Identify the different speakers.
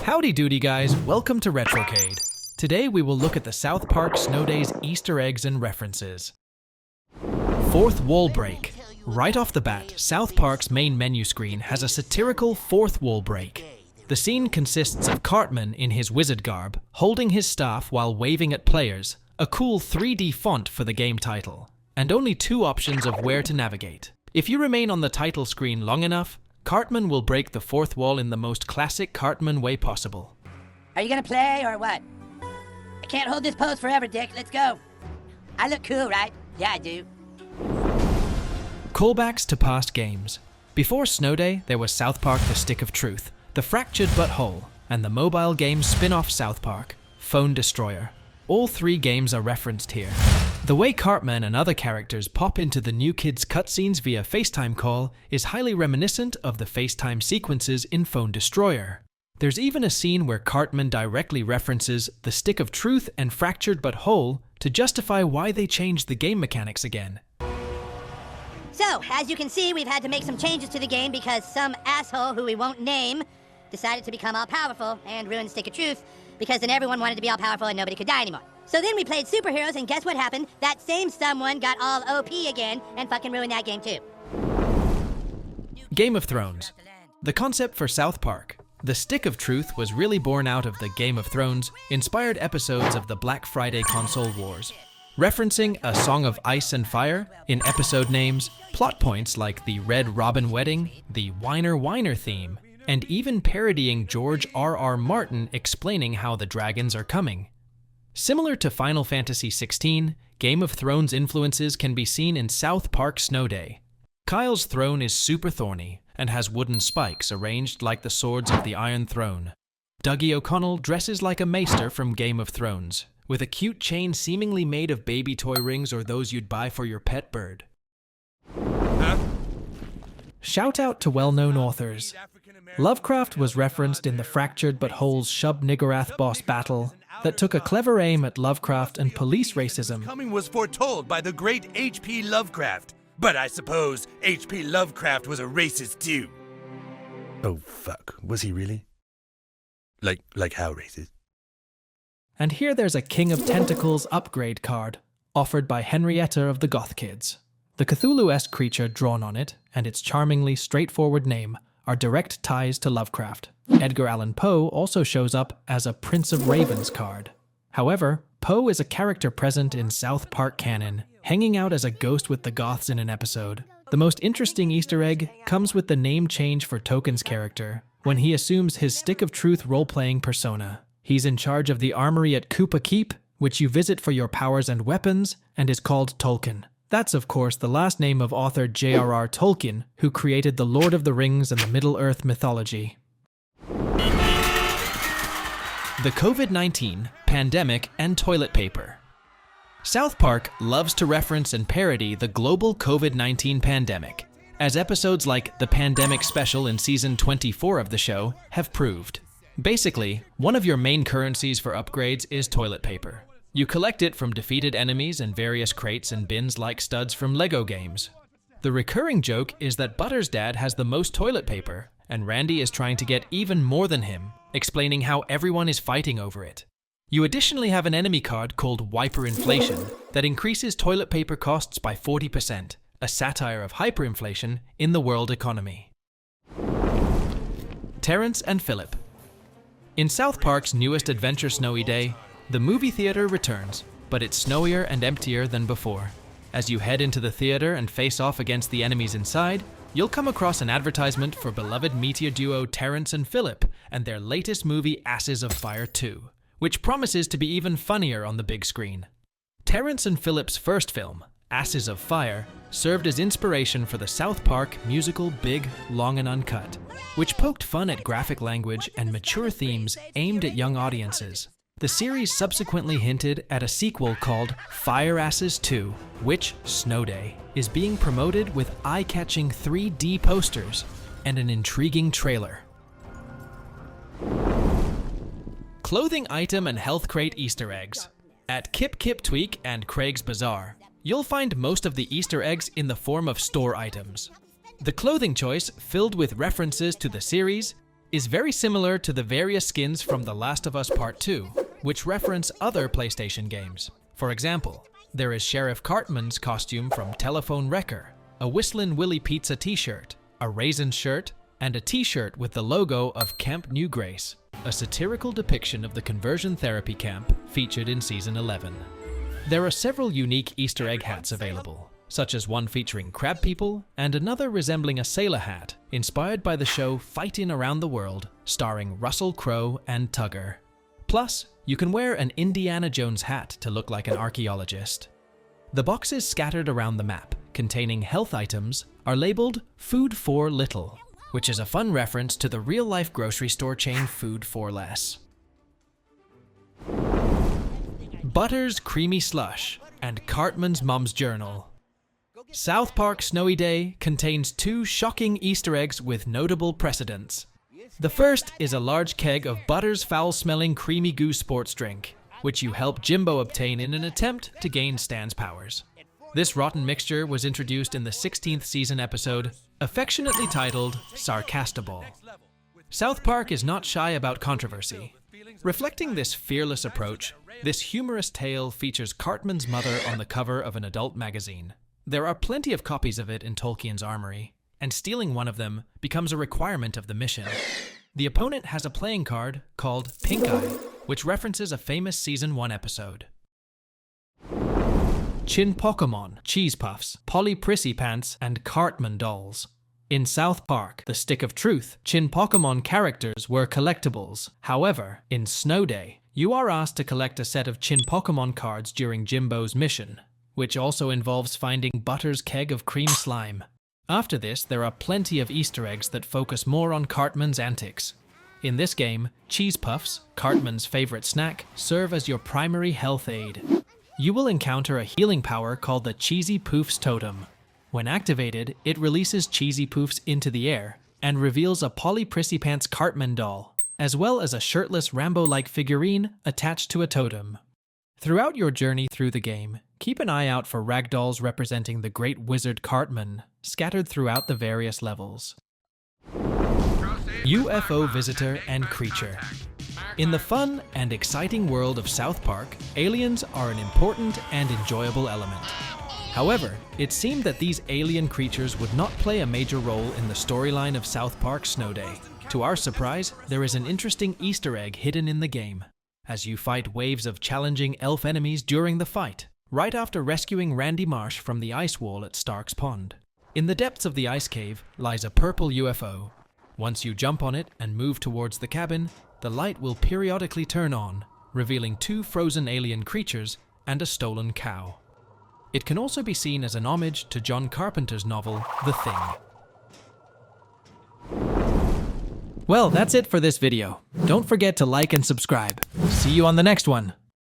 Speaker 1: Howdy doody guys, welcome to RetroCade. Today we will look at the South Park Snow Days Easter eggs and references. Fourth wall break. Right off the bat, South Park's main menu screen has a satirical fourth wall break. The scene consists of Cartman in his wizard garb, holding his staff while waving at players, a cool 3D font for the game title, and only two options of where to navigate. If you remain on the title screen long enough, Cartman will break the fourth wall in the most classic Cartman way possible.
Speaker 2: Are you gonna play or what? I can't hold this pose forever, Dick. Let's go. I look cool, right? Yeah, I do.
Speaker 1: Callbacks to past games. Before Snow Day, there was South Park The Stick of Truth, The Fractured But Whole, and the mobile game spin-off South Park, Phone Destroyer. All three games are referenced here. The way Cartman and other characters pop into the New Kids cutscenes via FaceTime call is highly reminiscent of the FaceTime sequences in Phone Destroyer. There's even a scene where Cartman directly references The Stick of Truth and Fractured But Whole to justify why they changed the game mechanics again.
Speaker 2: So, as you can see, we've had to make some changes to the game because some asshole who we won't name decided to become all-powerful and ruin Stick of Truth because then everyone wanted to be all-powerful and nobody could die anymore. So then we played superheroes and guess what happened? That same someone got all OP again and fucking ruined that game too.
Speaker 1: Game of Thrones. The concept for South Park, The Stick of Truth, was really born out of the Game of Thrones inspired episodes of the Black Friday console wars. Referencing A Song of Ice and Fire in episode names, plot points like the Red Robin wedding, the Whiner Whiner theme, and even parodying George R.R. Martin explaining how the dragons are coming. Similar to Final Fantasy XVI, Game of Thrones influences can be seen in South Park Snow Day. Kyle's throne is super thorny and has wooden spikes arranged like the swords of the Iron Throne. Dougie O'Connell dresses like a maester from Game of Thrones, with a cute chain seemingly made of baby toy rings or those you'd buy for your pet bird. Shout out to well-known authors. Lovecraft was referenced in the Fractured But Whole's Shub-Niggurath boss battle that took a clever aim at Lovecraft and police racism.
Speaker 3: Coming was foretold by the great H.P. Lovecraft, but I suppose H.P. Lovecraft was a racist too. Oh fuck, was he really? Like how racist?
Speaker 1: And here there's a King of Tentacles upgrade card, offered by Henrietta of the Goth Kids. The Cthulhu-esque creature drawn on it, and its charmingly straightforward name, are direct ties to Lovecraft. Edgar Allan Poe also shows up as a Prince of Ravens card. However, Poe is a character present in South Park canon, hanging out as a ghost with the Goths in an episode. The most interesting Easter egg comes with the name change for Token's character, when he assumes his Stick of Truth role-playing persona. He's in charge of the armory at Koopa Keep, which you visit for your powers and weapons, and is called Tolkien. That's, of course, the last name of author J.R.R. Tolkien, who created the Lord of the Rings and the Middle-earth mythology. The COVID-19, pandemic, and toilet paper. South Park loves to reference and parody the global COVID-19 pandemic, as episodes like the Pandemic Special in Season 24 of the show have proved. Basically, one of your main currencies for upgrades is toilet paper. You collect it from defeated enemies in various crates and bins like studs from Lego games. The recurring joke is that Butter's dad has the most toilet paper, and Randy is trying to get even more than him, explaining how everyone is fighting over it. You additionally have an enemy card called Wiper Inflation that increases toilet paper costs by 40%, a satire of hyperinflation in the world economy. Terrance and Phillip. In South Park's newest Adventure Snowy Day, the movie theater returns, but it's snowier and emptier than before. As you head into the theater and face off against the enemies inside, you'll come across an advertisement for beloved meteor duo Terrance and Phillip and their latest movie Asses of Fire 2, which promises to be even funnier on the big screen. Terrance and Phillip's first film, Asses of Fire, served as inspiration for the South Park musical Big, Long and Uncut, which poked fun at graphic language and mature themes aimed at young audiences. The series subsequently hinted at a sequel called Fire Asses 2, which, Snow Day, is being promoted with eye-catching 3D posters and an intriguing trailer. Clothing item and health crate Easter eggs. At Kip Kip Tweak and Craig's Bazaar, you'll find most of the Easter eggs in the form of store items. The clothing choice filled with references to the series, is very similar to the various skins from The Last of Us Part 2, which reference other PlayStation games. For example, there is Sheriff Cartman's costume from Telephone Wrecker, a Whistlin' Willie Pizza t-shirt, a Raisin shirt, and a t-shirt with the logo of Camp New Grace, a satirical depiction of the conversion therapy camp featured in Season 11. There are several unique Easter egg hats available, such as one featuring crab people and another resembling a sailor hat, inspired by the show Fightin' Around the World, starring Russell Crowe and Tugger. Plus, you can wear an Indiana Jones hat to look like an archaeologist. The boxes scattered around the map, containing health items, are labeled Food for Little, which is a fun reference to the real-life grocery store chain Food for Less. Butter's Creamy Slush and Cartman's Mom's Journal. South Park Snowy Day contains two shocking Easter eggs with notable precedents. The first is a large keg of Butter's foul-smelling creamy goo sports drink, which you help Jimbo obtain in an attempt to gain Stan's powers. This rotten mixture was introduced in the 16th season episode, affectionately titled Sarcastaball. South Park is not shy about controversy. Reflecting this fearless approach, this humorous tale features Cartman's mother on the cover of an adult magazine. There are plenty of copies of it in Tolkien's armory, and stealing one of them becomes a requirement of the mission. The opponent has a playing card called Pink Eye, which references a famous Season 1 episode. Chinpokomon, Cheese Puffs, Prissypants, and Cartman dolls. In South Park, The Stick of Truth, Chinpokomon characters were collectibles. However, in Snow Day, you are asked to collect a set of Chinpokomon cards during Jimbo's mission, which also involves finding Butter's keg of cream slime. After this, there are plenty of Easter eggs that focus more on Cartman's antics. In this game, Cheese Puffs, Cartman's favorite snack, serve as your primary health aid. You will encounter a healing power called the Cheesy Poofs Totem. When activated, it releases Cheesy Poofs into the air and reveals a Prissypants Cartman doll, as well as a shirtless Rambo-like figurine attached to a totem. Throughout your journey through the game, keep an eye out for ragdolls representing the great wizard Cartman, scattered throughout the various levels. UFO Visitor and Creature. In the fun and exciting world of South Park, aliens are an important and enjoyable element. However, it seemed that these alien creatures would not play a major role in the storyline of South Park Snow Day. To our surprise, there is an interesting Easter egg hidden in the game, as you fight waves of challenging elf enemies during the fight, right after rescuing Randy Marsh from the ice wall at Stark's Pond. In the depths of the ice cave lies a purple UFO. Once you jump on it and move towards the cabin, the light will periodically turn on, revealing two frozen alien creatures and a stolen cow. It can also be seen as an homage to John Carpenter's novel, The Thing. Well, that's it for this video. Don't forget to like and subscribe. See you on the next one.